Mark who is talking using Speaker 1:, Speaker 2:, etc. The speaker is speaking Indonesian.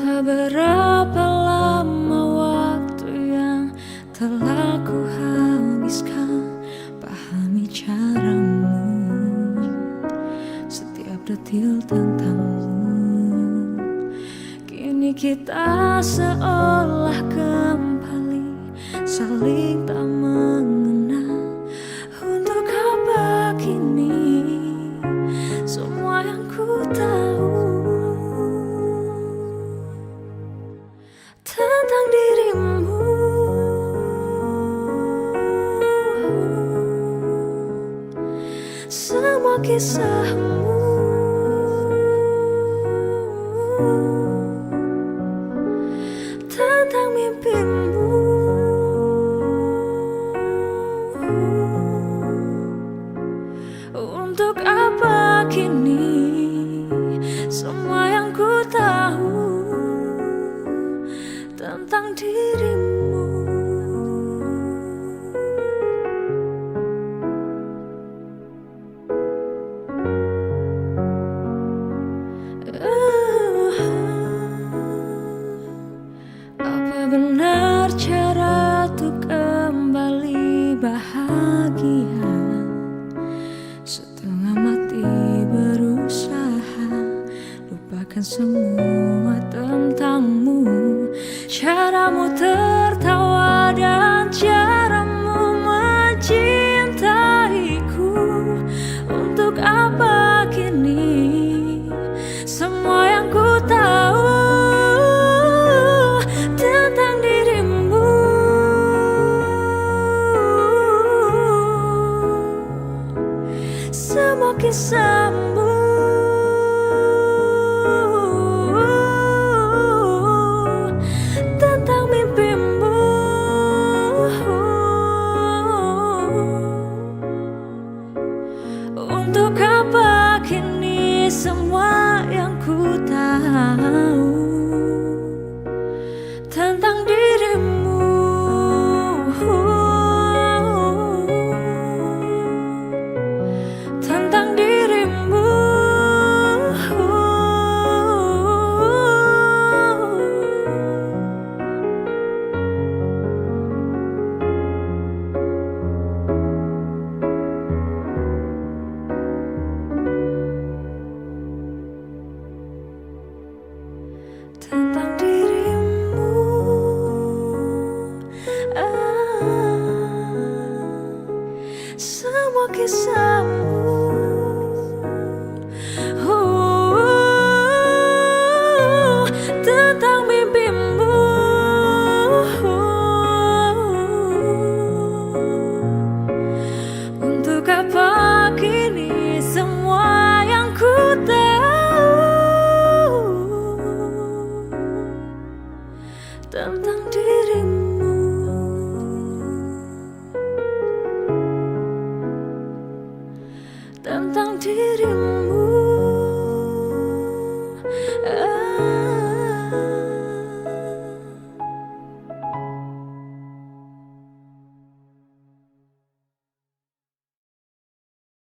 Speaker 1: Tak berapa lama waktu yang telah ku habiskan pahami caramu, setiap detil tentangmu. Kini kita seolah kembali saling tak mengenal. Untuk apa kini semua yang ku tahu tentang dirimu? Semua kisahmu, tentang mimpimu. Untuk apa kini semua yang ku tahu tentang dirimu? Apa benar cara untuk kembali bahagia? Setengah mati berusaha lupakan semua tentangmu. Caramu tertawa dan caramu mencintaiku. Untuk apa kini semua yang ku tahu tentang dirimu? Semua kisahmu, tentang mimpimu. Untuk apa kini semua yang ku tahu tentang dirimu? Tentang dirimu. Tentang dirimu. Semua kisahmu, tentang mimpimu. Untuk apa kini semua yang ku tahu tentang dirimu? Tentang dirimu.